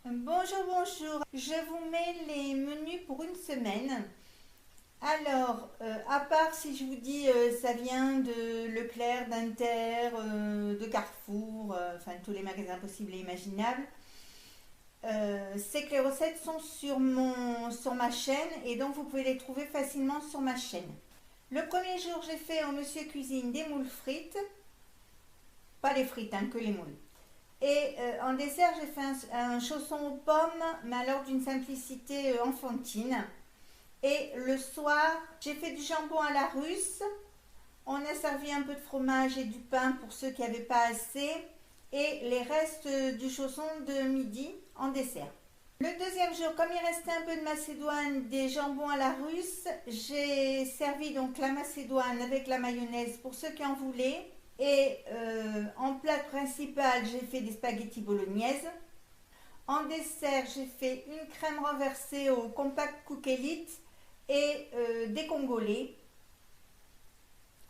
Bonjour, bonjour. Je vous mets les menus pour une semaine. Alors, à part si je vous dis ça vient de Leclerc, d'Inter, de Carrefour, enfin tous les magasins possibles et imaginables, c'est que les recettes sont sur ma chaîne et donc vous pouvez les trouver facilement sur ma chaîne. Le premier jour, j'ai fait au Monsieur Cuisine des moules frites, pas les frites, hein, que les moules. Et en dessert, j'ai fait un chausson aux pommes, mais alors d'une simplicité enfantine. Et le soir, j'ai fait du jambon à la russe. On a servi un peu de fromage et du pain pour ceux qui n'avaient pas assez. Et les restes du chausson de midi en dessert. Le deuxième jour, comme il restait un peu de macédoine, des jambons à la russe, j'ai servi donc la macédoine avec la mayonnaise pour ceux qui en voulaient. Et en plat principal, j'ai fait des spaghettis bolognaise. En dessert, j'ai fait une crème renversée au compact cook elite et des congolais.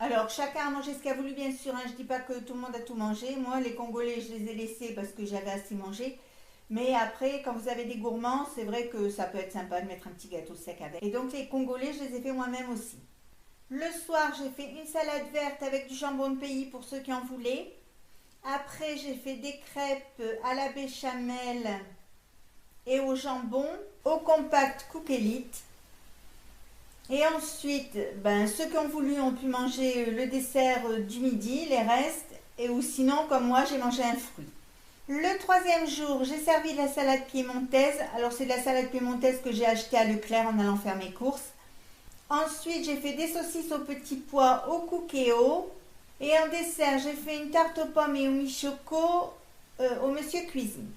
Alors, chacun a mangé ce qu'il a voulu, bien sûr, hein. Je ne dis pas que tout le monde a tout mangé. Moi, les congolais, je les ai laissés parce que j'avais assez mangé. Mais après, quand vous avez des gourmands, c'est vrai que ça peut être sympa de mettre un petit gâteau sec avec. Et donc, les congolais, je les ai fait moi-même aussi. Le soir, j'ai fait une salade verte avec du jambon de pays pour ceux qui en voulaient. Après, j'ai fait des crêpes à la béchamel et au jambon au compact cook elite. Et ensuite, ceux qui ont voulu ont pu manger le dessert du midi, les restes, et ou sinon, comme moi, j'ai mangé un fruit. Le troisième jour, j'ai servi de la salade piémontaise. Alors, c'est de la salade piémontaise que j'ai achetée à Leclerc en allant faire mes courses. Ensuite, j'ai fait des saucisses aux petits pois au cookéo. Et en dessert, j'ai fait une tarte aux pommes et au michoco au Monsieur Cuisine.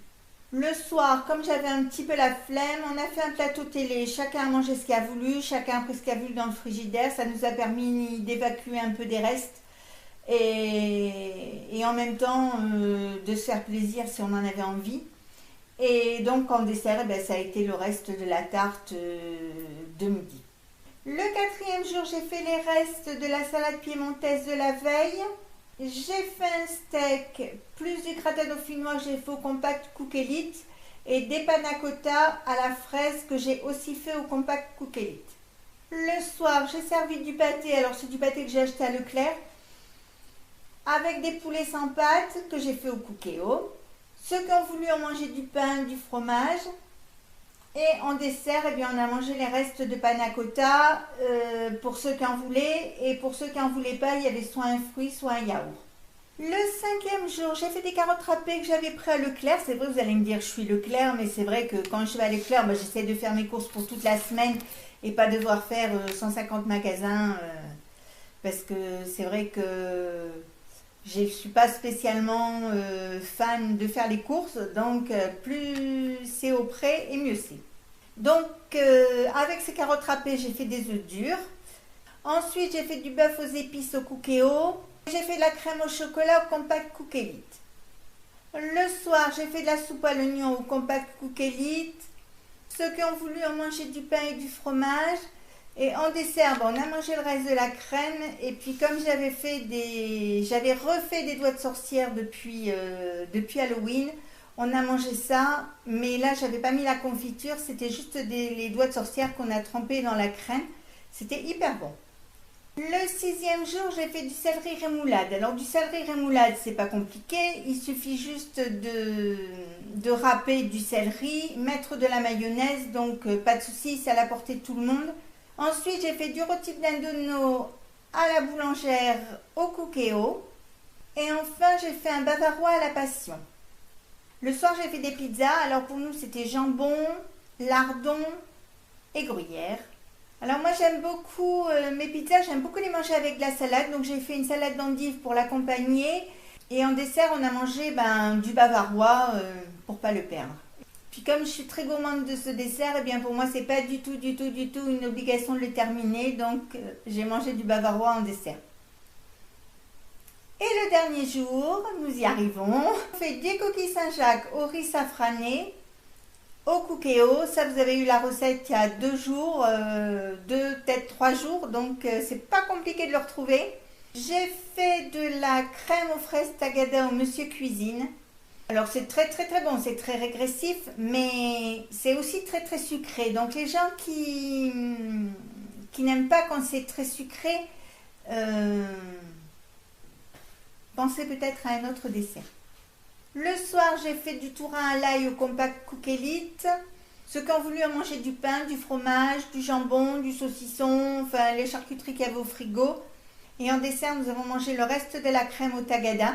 Le soir, comme j'avais un petit peu la flemme, on a fait un plateau télé. Chacun a mangé ce qu'il a voulu, chacun a pris ce qu'il a voulu dans le frigidaire. Ça nous a permis d'évacuer un peu des restes et en même temps de se faire plaisir si on en avait envie. Et donc en dessert, ça a été le reste de la tarte de midi. Le quatrième jour, j'ai fait les restes de la salade piémontaise de la veille. J'ai fait un steak plus du gratin dauphinois que j'ai fait au compact cook elite et des panna cotta à la fraise que j'ai aussi fait au compact cook elite. Le soir, j'ai servi du pâté. Alors c'est du pâté que j'ai acheté à Leclerc avec des poulets sans pâte que j'ai fait au cookéo. Ceux qui ont voulu ont mangé du pain, du fromage. Et en dessert, on a mangé les restes de panna cotta pour ceux qui en voulaient. Et pour ceux qui en voulaient pas, il y avait soit un fruit, soit un yaourt. Le cinquième jour, j'ai fait des carottes râpées que j'avais pris à Leclerc. C'est vrai, vous allez me dire, je suis Leclerc, mais c'est vrai que quand je vais à Leclerc, j'essaie de faire mes courses pour toute la semaine et pas devoir faire 150 magasins. Parce que c'est vrai que je ne suis pas spécialement fan de faire les courses, donc plus c'est au près et mieux c'est. Donc avec ces carottes râpées, j'ai fait des œufs durs. Ensuite, j'ai fait du bœuf aux épices au cookéo. J'ai fait de la crème au chocolat au compact cook elite. Le soir, j'ai fait de la soupe à l'oignon au compact cook elite. Ceux qui ont voulu ont mangé du pain et du fromage. Et en dessert, on a mangé le reste de la crème. Et puis comme j'avais refait des doigts de sorcière depuis Halloween, on a mangé ça. Mais là, j'avais pas mis la confiture, c'était juste les doigts de sorcière qu'on a trempés dans la crème. C'était hyper bon. Le sixième jour, j'ai fait du céleri rémoulade. Alors du céleri rémoulade, c'est pas compliqué. Il suffit juste de râper du céleri, mettre de la mayonnaise, donc pas de souci, c'est à la portée de tout le monde. Ensuite, j'ai fait du rôti de dindonneau à la boulangère au cookéo. Et enfin, j'ai fait un bavarois à la passion. Le soir, j'ai fait des pizzas. Alors pour nous, c'était jambon, lardon et gruyère. Alors moi, j'aime beaucoup mes pizzas, j'aime beaucoup les manger avec de la salade. Donc j'ai fait une salade d'endive pour l'accompagner. Et en dessert, on a mangé du bavarois pour pas le perdre. Puis comme je suis très gourmande de ce dessert, pour moi c'est pas du tout une obligation de le terminer, donc j'ai mangé du bavarois en dessert. Et le dernier jour, nous y arrivons, on fait des coquilles Saint-Jacques au riz safrané, au cookéo. Ça, vous avez eu la recette il y a 2 jours, peut-être 3 jours, donc c'est pas compliqué de le retrouver. J'ai fait de la crème aux fraises tagada au Monsieur Cuisine. Alors c'est très très très bon, c'est très régressif, mais c'est aussi très très sucré. Donc les gens qui n'aiment pas quand c'est très sucré, euh, pensez peut-être à un autre dessert. Le soir, j'ai fait du tourin à l'ail au compact Cook Elite. Ceux qui ont voulu en manger du pain, du fromage, du jambon, du saucisson, enfin les charcuteries qu'il y avait au frigo. Et en dessert, nous avons mangé le reste de la crème au tagada.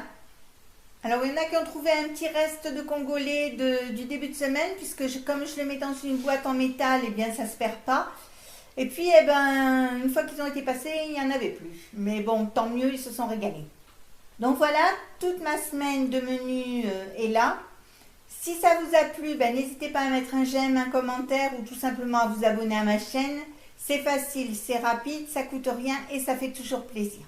Alors, il y en a qui ont trouvé un petit reste de congolais du début de semaine, puisque comme je le mets dans une boîte en métal, eh bien, ça ne se perd pas. Et puis, eh ben, une fois qu'ils ont été passés, il n'y en avait plus. Mais bon, tant mieux, ils se sont régalés. Donc voilà, toute ma semaine de menu est là. Si ça vous a plu, ben, n'hésitez pas à mettre un j'aime, un commentaire ou tout simplement à vous abonner à ma chaîne. C'est facile, c'est rapide, ça coûte rien et ça fait toujours plaisir.